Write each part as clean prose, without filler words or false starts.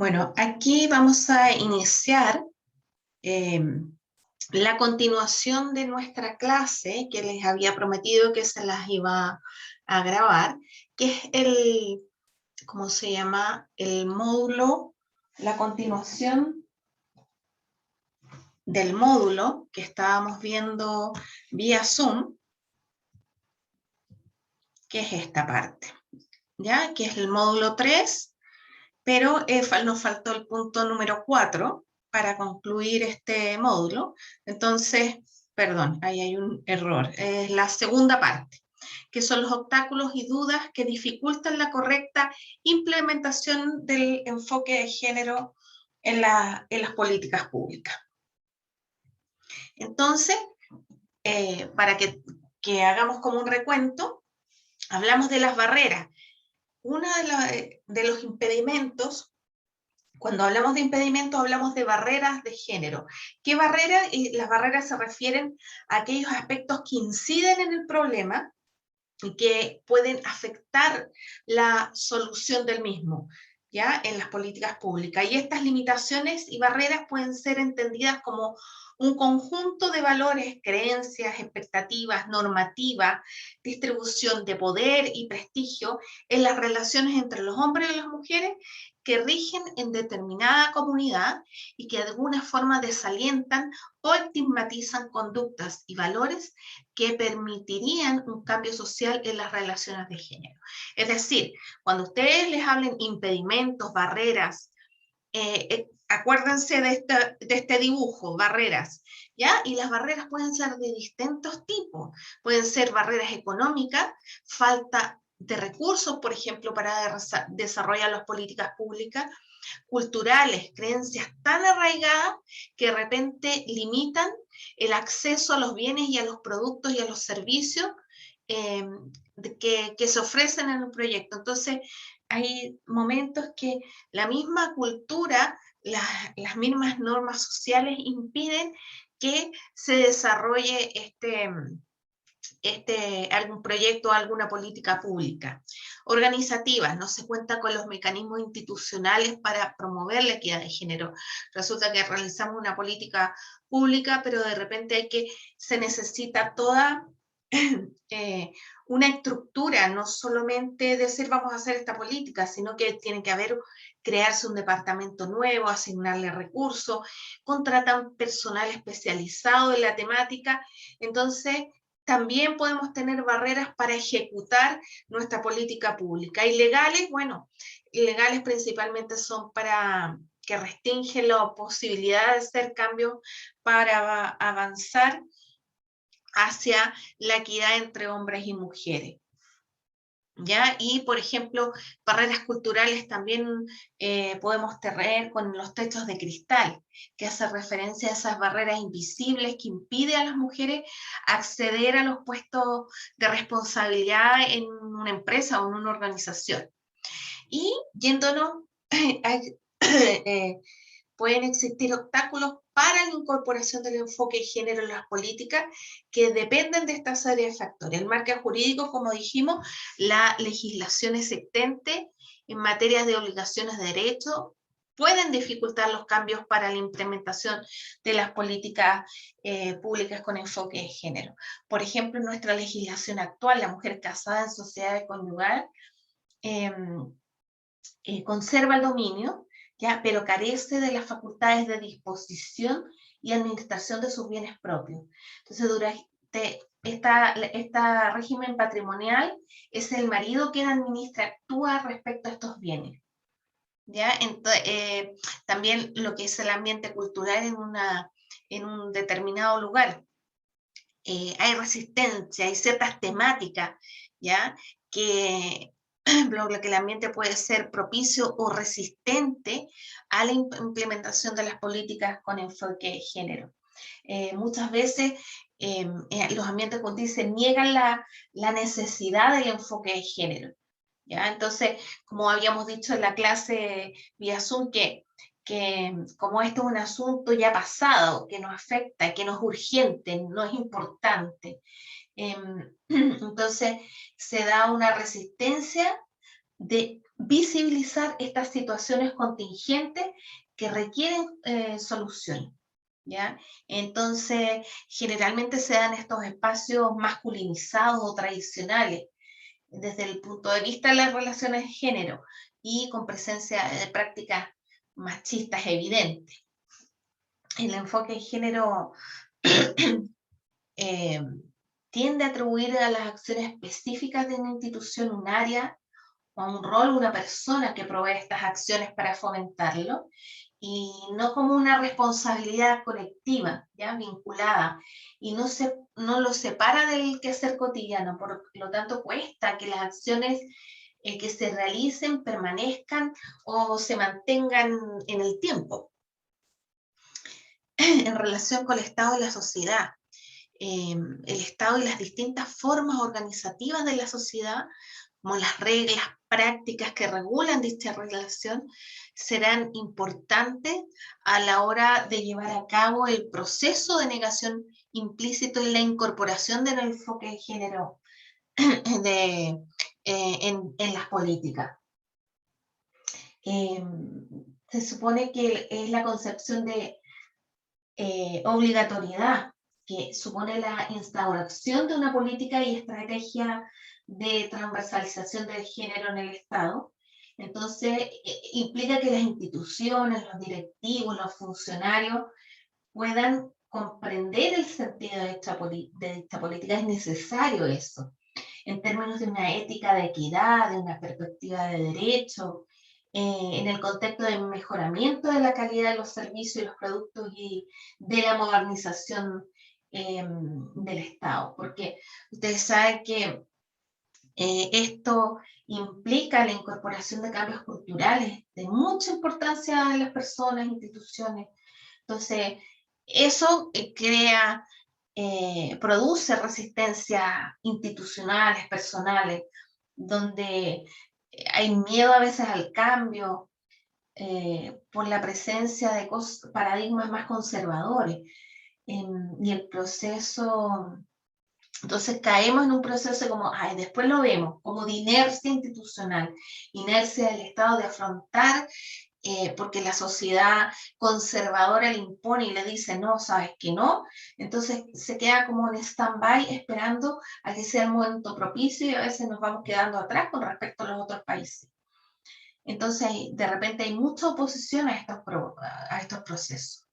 Bueno, aquí vamos a iniciar eh, la continuación de nuestra clase que les había prometido que se las iba a grabar, que es ¿cómo se llama? El módulo, la continuación del módulo que estábamos viendo vía Zoom, que es esta parte, ¿ya? Que es el módulo 3, pero nos faltó el punto número 4 para concluir este módulo. Entonces, perdón, ahí hay un error. Es la segunda parte, que son los obstáculos y dudas que dificultan la correcta implementación del enfoque de género en las políticas públicas. Entonces, para que hagamos como un recuento, hablamos de las barreras. Uno de los impedimentos. Cuando hablamos de impedimentos, hablamos de barreras de género. ¿Qué barreras? Las barreras se refieren a aquellos aspectos que inciden en el problema y que pueden afectar la solución del mismo, ¿ya? En las políticas públicas. Y estas limitaciones y barreras pueden ser entendidas como un conjunto de valores, creencias, expectativas, normativas, distribución de poder y prestigio en las relaciones entre los hombres y las mujeres que rigen en determinada comunidad y que de alguna forma desalientan o estigmatizan conductas y valores que permitirían un cambio social en las relaciones de género. Es decir, cuando ustedes les hablen impedimentos, barreras, acuérdense de este dibujo, barreras, ¿ya? Y las barreras pueden ser de distintos tipos. Pueden ser barreras económicas, falta de recursos, por ejemplo, para desarrollar las políticas públicas, culturales, creencias tan arraigadas que de repente limitan el acceso a los bienes y a los productos y a los servicios eh, que se ofrecen en un proyecto. Entonces, hay momentos que la misma cultura, las mismas normas sociales impiden que se desarrolle algún proyecto, alguna política pública. Organizativas, no se cuenta con los mecanismos institucionales para promover la equidad de género. Resulta que realizamos una política pública, pero de repente se necesita toda una estructura, no solamente decir vamos a hacer esta política, sino que tiene que crearse un departamento nuevo, asignarle recursos, contratan personal especializado en la temática. Entonces, también podemos tener barreras para ejecutar nuestra política pública. Y legales, bueno, legales principalmente son para que restringen la posibilidad de hacer cambios para avanzar hacia la equidad entre hombres y mujeres. ¿Ya? Y, por ejemplo, barreras culturales también podemos tener con los techos de cristal, que hace referencia a esas barreras invisibles que impiden a las mujeres acceder a los puestos de responsabilidad en una empresa o en una organización. Y yéndonos pueden existir obstáculos para la incorporación del enfoque de género en las políticas que dependen de esta serie de factores. El marco jurídico, como dijimos, la legislación existente en materia de obligaciones de derecho pueden dificultar los cambios para la implementación de las políticas públicas con enfoque de género. Por ejemplo, en nuestra legislación actual, la mujer casada en sociedad conyugal conserva el dominio, ¿ya? Pero carece de las facultades de disposición y administración de sus bienes propios. Entonces, durante este régimen patrimonial, es el marido quien administra, actúa respecto a estos bienes. ¿Ya? Entonces, también lo que es el ambiente cultural en un determinado lugar. Hay resistencia, hay ciertas temáticas, ¿ya? Que que el ambiente puede ser propicio o resistente a la implementación de las políticas con enfoque de género. Muchas veces los ambientes como dicen niegan la necesidad del enfoque de género. ¿Ya? Entonces, como habíamos dicho en la clase vía Zoom, que como esto es un asunto ya pasado, que nos afecta, que no es urgente, no es importante, entonces se da una resistencia de visibilizar estas situaciones contingentes que requieren solución, ¿ya? Entonces, generalmente se dan estos espacios masculinizados o tradicionales desde el punto de vista de las relaciones de género y con presencia de prácticas machistas evidentes. El enfoque de género eh, tiende a atribuir a las acciones específicas de una institución un área o un rol, una persona que provee estas acciones para fomentarlo, y no como una responsabilidad colectiva, ya vinculada, y no lo separa del quehacer cotidiano, por lo tanto cuesta que las acciones que se realicen permanezcan o se mantengan en el tiempo. En relación con el Estado y la sociedad, el Estado y las distintas formas organizativas de la sociedad, como las reglas, prácticas que regulan dicha relación, serán importantes a la hora de llevar a cabo el proceso de negación implícito en la incorporación del enfoque de género en las políticas. Se supone que es la concepción de obligatoriedad, que supone la instauración de una política y estrategia de transversalización del género en el Estado. Entonces, implica que las instituciones, los directivos, los funcionarios puedan comprender el sentido de esta política. Es necesario eso, en términos de una ética de equidad, de una perspectiva de derecho, en el contexto de mejoramiento de la calidad de los servicios y los productos y de la modernización del Estado. Porque ustedes saben que esto implica la incorporación de cambios culturales de mucha importancia en las personas, instituciones. Entonces, eso produce resistencias institucionales, personales, donde hay miedo a veces al cambio por la presencia de paradigmas más conservadores. Y el proceso, entonces caemos en un proceso como, ay, después lo vemos, como de inercia institucional, inercia del Estado de afrontar porque la sociedad conservadora le impone y le dice, no, sabes que no, entonces se queda como en stand-by esperando a que sea el momento propicio y a veces nos vamos quedando atrás con respecto a los otros países. Entonces, de repente hay mucha oposición a estos procesos.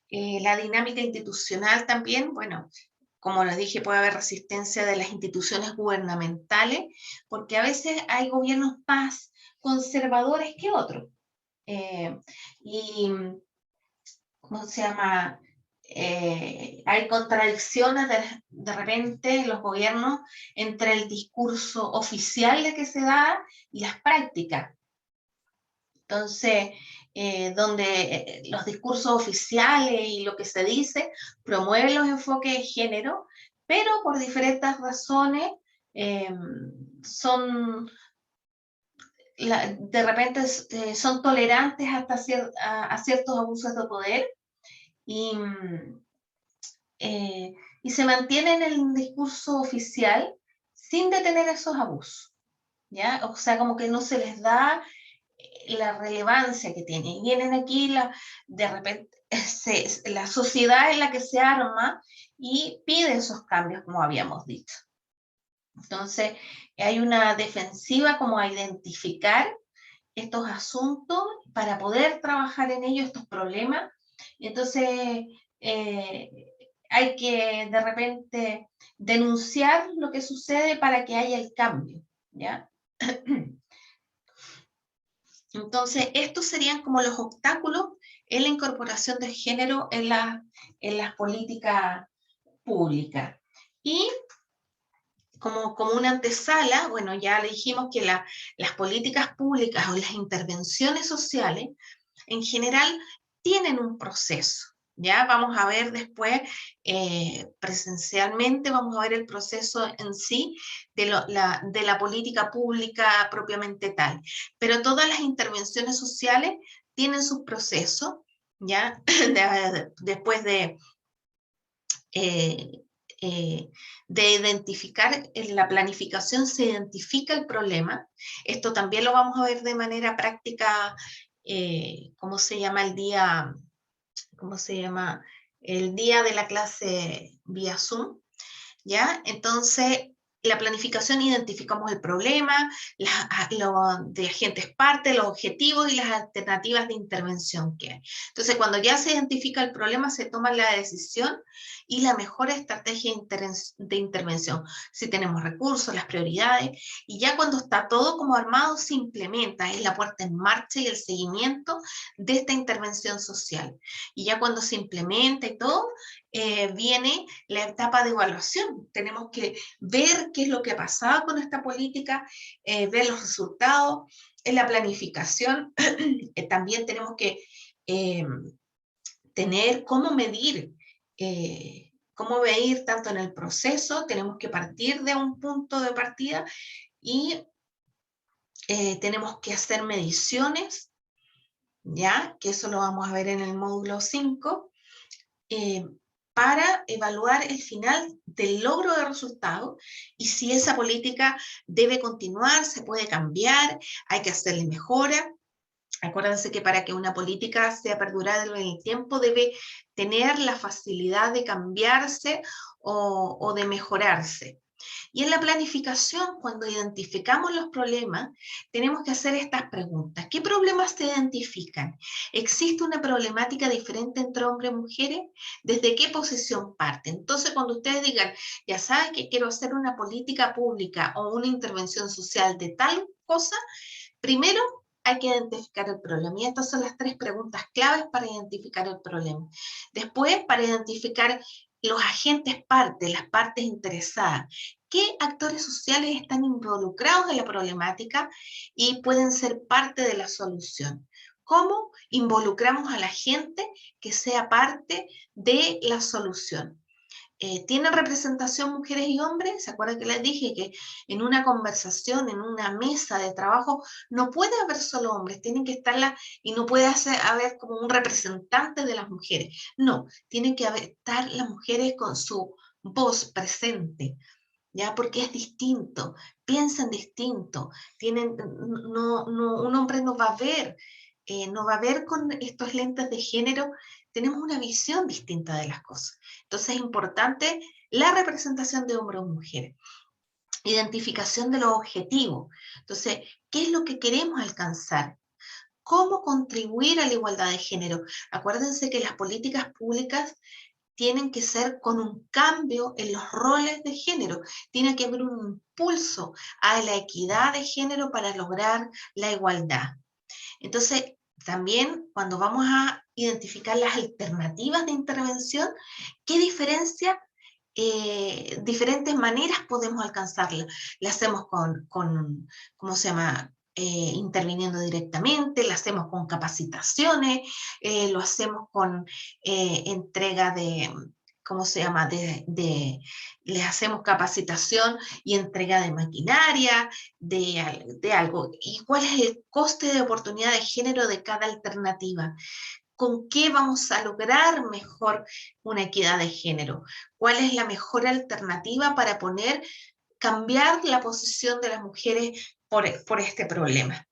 La dinámica institucional también, bueno, como les dije, puede haber resistencia de las instituciones gubernamentales, porque a veces hay gobiernos más conservadores que otros. Y, ¿cómo se llama? Hay contradicciones de repente en los gobiernos entre el discurso oficial de que se da y las prácticas. Entonces, donde los discursos oficiales y lo que se dice promueven los enfoques de género, pero por diferentes razones de repente son tolerantes hasta a ciertos abusos de poder y, y se mantienen en el discurso oficial sin detener esos abusos, ¿ya? O sea, como que no se les da la relevancia que tienen. Y vienen aquí, de repente, la sociedad es la que se arma y pide esos cambios, como habíamos dicho. Entonces, hay una defensiva como a identificar estos asuntos para poder trabajar en ellos, estos problemas. Entonces, hay que de repente denunciar lo que sucede para que haya el cambio, ¿ya? Entonces, estos serían como los obstáculos en la incorporación del género en las políticas públicas. Y como una antesala, bueno, ya le dijimos que las políticas públicas o las intervenciones sociales en general tienen un proceso. Ya vamos a ver después presencialmente, vamos a ver el proceso en sí de la política pública propiamente tal. Pero todas las intervenciones sociales tienen sus procesos, ¿ya? Después de de identificar, en la planificación se identifica el problema. Esto también lo vamos a ver de manera práctica, ¿cómo se llama el día? ¿Cómo se llama? El día de la clase vía Zoom, ¿ya? Entonces, la planificación identificamos el problema, los de agentes parte, los objetivos y las alternativas de intervención que hay. Entonces, cuando ya se identifica el problema, se toma la decisión y la mejor estrategia de intervención. Si tenemos recursos, las prioridades, y ya cuando está todo como armado, se implementa, es la puesta en marcha y el seguimiento de esta intervención social. Y ya cuando se implementa y todo, viene la etapa de evaluación. Tenemos que ver qué es lo que ha pasado con esta política, ver los resultados. En la planificación también tenemos que eh, tener cómo medir tanto en el proceso, tenemos que partir de un punto de partida y tenemos que hacer mediciones, ya que eso lo vamos a ver en el módulo 5, para evaluar el final del logro de resultados y si esa política debe continuar, se puede cambiar, hay que hacerle mejora. Acuérdense que para que una política sea perdurable en el tiempo debe tener la facilidad de cambiarse o de mejorarse. Y en la planificación, cuando identificamos los problemas, tenemos que hacer estas preguntas. ¿Qué problemas se identifican? ¿Existe una problemática diferente entre hombres y mujeres? ¿Desde qué posición parte? Entonces, cuando ustedes digan, ya saben que quiero hacer una política pública o una intervención social de tal cosa, primero hay que identificar el problema. Y estas son las 3 preguntas claves para identificar el problema. Después, para identificar los agentes partes, las partes interesadas. ¿Qué actores sociales están involucrados en la problemática y pueden ser parte de la solución? ¿Cómo involucramos a la gente que sea parte de la solución? ¿Tienen representación mujeres y hombres? ¿Se acuerdan que les dije que en una conversación, en una mesa de trabajo, no puede haber solo hombres, tienen que estar y no puede haber como un representante de las mujeres. No, tienen que estar las mujeres con su voz presente, ¿ya? Porque es distinto, piensan distinto, un hombre no va a ver, no va a ver con estos lentes de género, tenemos una visión distinta de las cosas. Entonces es importante la representación de hombres o mujeres. Identificación de los objetivos. Entonces, ¿qué es lo que queremos alcanzar? ¿Cómo contribuir a la igualdad de género? Acuérdense que las políticas públicas tienen que ser con un cambio en los roles de género. Tiene que haber un impulso a la equidad de género para lograr la igualdad. Entonces, también cuando vamos a identificar las alternativas de intervención, ¿qué diferentes maneras podemos alcanzarla? La hacemos ¿cómo se llama? Interviniendo directamente, la hacemos con capacitaciones, lo hacemos con entrega de, ¿cómo se llama? Les hacemos capacitación y entrega de maquinaria, de algo. ¿Y cuál es el coste de oportunidad de género de cada alternativa? ¿Con qué vamos a lograr mejor una equidad de género? ¿Cuál es la mejor alternativa para cambiar la posición de las mujeres por este problema?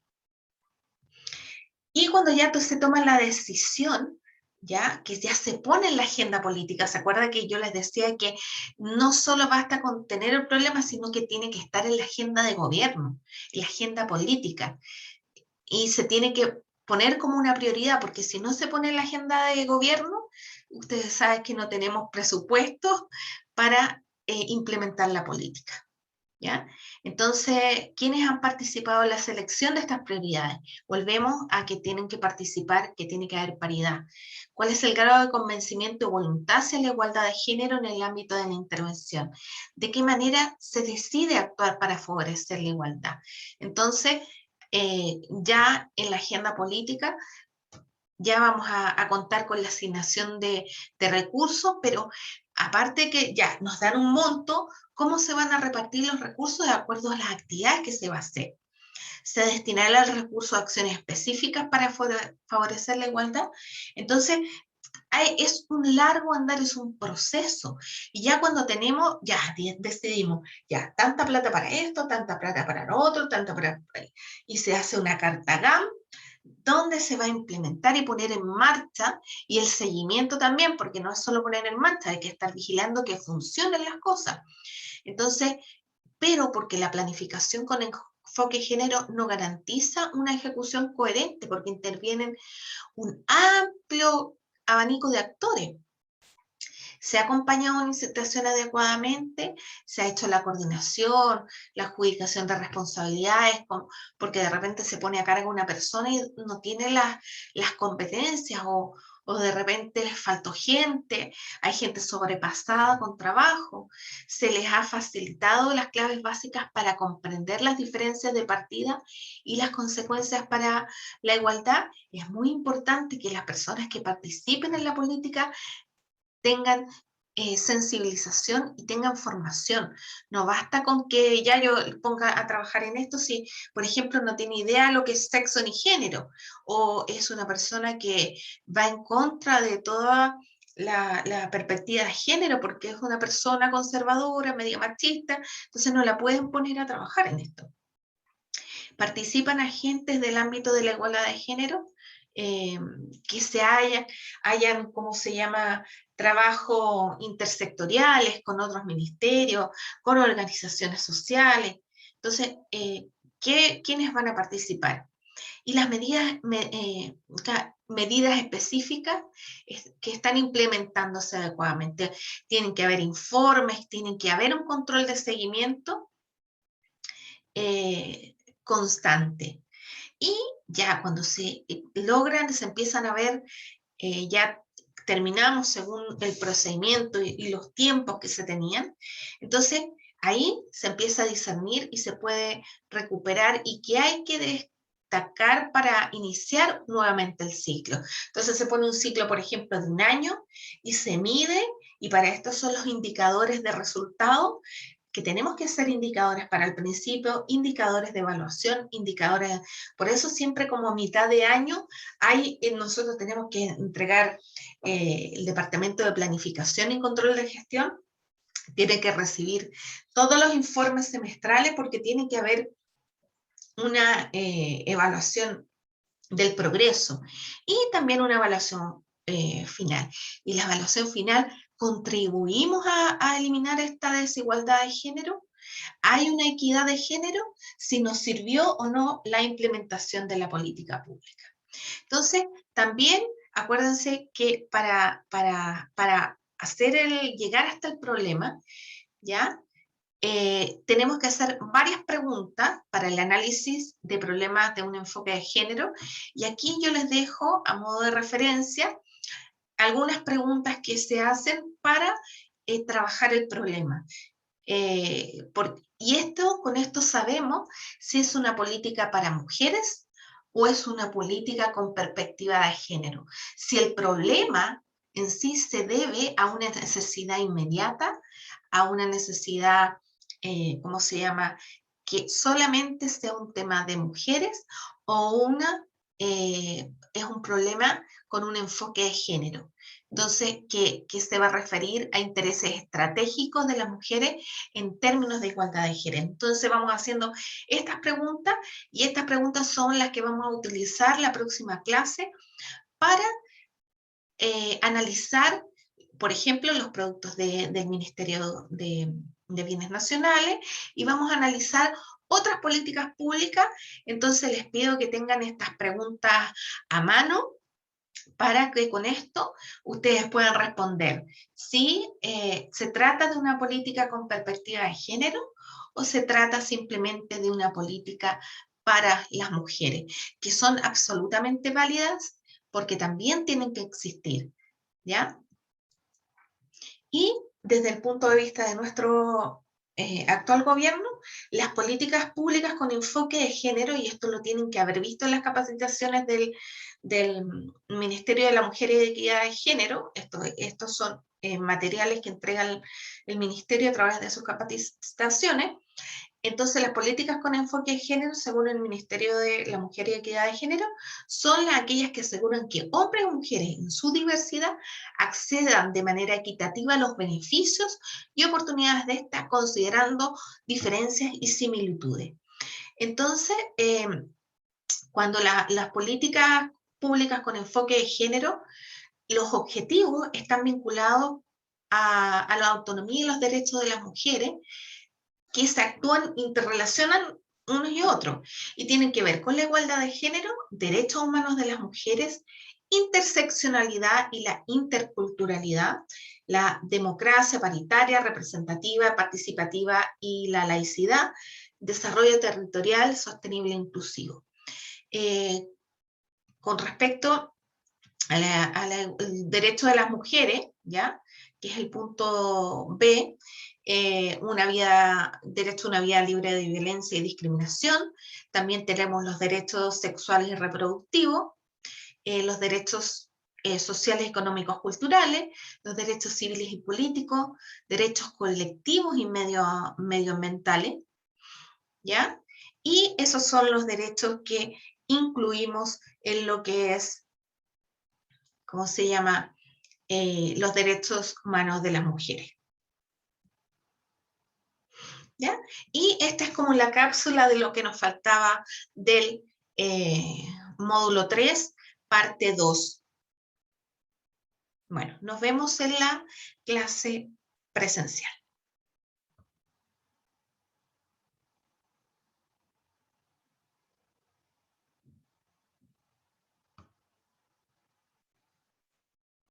Y cuando ya se toma la decisión, ya que ya se pone en la agenda política, ¿se acuerda que yo les decía que no solo basta con tener el problema, sino que tiene que estar en la agenda de gobierno, en la agenda política? Y se tiene que poner como una prioridad, porque si no se pone en la agenda de gobierno, ustedes saben que no tenemos presupuestos para implementar la política. ¿Ya? Entonces, ¿quiénes han participado en la selección de estas prioridades? Volvemos a que tienen que participar, que tiene que haber paridad. ¿Cuál es el grado de convencimiento o voluntad hacia la igualdad de género en el ámbito de la intervención? ¿De qué manera se decide actuar para favorecer la igualdad? Entonces, ya en la agenda política ya vamos a contar con la asignación de recursos, pero aparte que ya nos dan un monto, ¿cómo se van a repartir los recursos de acuerdo a las actividades que se va a hacer? ¿Se destinará el recurso a acciones específicas para favorecer la igualdad? Entonces, Es un largo andar, es un proceso. Y ya cuando tenemos, ya decidimos, ya, tanta plata para esto, tanta plata para lo otro, tanta plata para... Y se hace una carta GAM donde se va a implementar y poner en marcha, y el seguimiento también, porque no es solo poner en marcha, hay que estar vigilando que funcionen las cosas. Entonces, pero porque la planificación con enfoque de género no garantiza una ejecución coherente, porque intervienen un amplio abanico de actores. Se ha acompañado una situación adecuadamente, se ha hecho la coordinación, la adjudicación de responsabilidades, porque de repente se pone a cargo una persona y no tiene las competencias, o de repente les faltó gente, hay gente sobrepasada con trabajo, se les ha facilitado las claves básicas para comprender las diferencias de partida y las consecuencias para la igualdad. Es muy importante que las personas que participen en la política tengan sensibilización y tengan formación. No basta con que ya yo ponga a trabajar en esto si, por ejemplo, no tiene idea lo que es sexo ni género, o es una persona que va en contra de toda la perspectiva de género, porque es una persona conservadora, media machista, entonces no la pueden poner a trabajar en esto. Participan agentes del ámbito de la igualdad de género, que se hayan, ¿cómo se llama?, trabajo intersectoriales con otros ministerios, con organizaciones sociales. Entonces, ¿quiénes van a participar? Y las medidas específicas que están implementándose adecuadamente. Tienen que haber informes, tienen que haber un control de seguimiento constante. Y ya cuando se logran, se empiezan a ver, ya terminamos según el procedimiento y los tiempos que se tenían, entonces ahí se empieza a discernir y se puede recuperar y qué hay que destacar para iniciar nuevamente el ciclo. Entonces se pone un ciclo, por ejemplo, de un año y se mide, y para esto son los indicadores de resultado, que tenemos que hacer indicadores para el principio, indicadores de evaluación, indicadores, por eso siempre como a mitad de año nosotros tenemos que entregar, el Departamento de Planificación y Control de Gestión tiene que recibir todos los informes semestrales, porque tiene que haber una evaluación del progreso y también una evaluación final. Y la evaluación final, ¿contribuimos a eliminar esta desigualdad de género? ¿Hay una equidad de género? Si nos sirvió o no la implementación de la política pública. Entonces, también acuérdense que para llegar hasta el problema, ¿ya? Tenemos que hacer varias preguntas para el análisis de problemas de un enfoque de género, y aquí yo les dejo a modo de referencia algunas preguntas que se hacen para trabajar el problema. Con esto sabemos si es una política para mujeres o es una política con perspectiva de género. Si el problema en sí se debe a una necesidad inmediata, a una necesidad, ¿cómo se llama?, que solamente sea un tema de mujeres, o es un problema con un enfoque de género. Entonces, que se va a referir a intereses estratégicos de las mujeres en términos de igualdad de género. Entonces, vamos haciendo estas preguntas, y estas preguntas son las que vamos a utilizar la próxima clase para analizar, por ejemplo, los productos del Ministerio de Bienes Nacionales, y vamos a analizar otras políticas públicas. Entonces, les pido que tengan estas preguntas a mano para que con esto ustedes puedan responder si se trata de una política con perspectiva de género o se trata simplemente de una política para las mujeres, que son absolutamente válidas porque también tienen que existir, ¿ya? Y desde el punto de vista de nuestro actual gobierno, las políticas públicas con enfoque de género, y esto lo tienen que haber visto en capacitaciones del Ministerio de la Mujer y de Equidad de Género, estos son materiales que entrega el Ministerio a través de sus capacitaciones, Entonces, las políticas con enfoque de género, según el Ministerio de la Mujer y Equidad de Género, son aquellas que aseguran que hombres y mujeres en su diversidad accedan de manera equitativa a los beneficios y oportunidades de esta, considerando diferencias y similitudes. Entonces, cuando las políticas públicas con enfoque de género, los objetivos están vinculados a la autonomía y los derechos de las mujeres, que se actúan, interrelacionan unos y otros, y tienen que ver con la igualdad de género, derechos humanos de las mujeres, interseccionalidad y la interculturalidad, la democracia paritaria, representativa, participativa y la laicidad, desarrollo territorial, sostenible e inclusivo. Con respecto al derecho de las mujeres, ¿ya? Que es el punto B, derecho a una vida libre de violencia y discriminación. También tenemos los derechos sexuales y reproductivos, los derechos sociales, económicos, culturales, los derechos civiles y políticos, derechos colectivos y medioambientales, ¿ya? Y esos son los derechos que incluimos en lo que es, ¿cómo se llama? Los derechos humanos de las mujeres. ¿Ya? Y esta es como la cápsula de lo que nos faltaba del módulo 3, parte 2. Bueno, nos vemos en la clase presencial.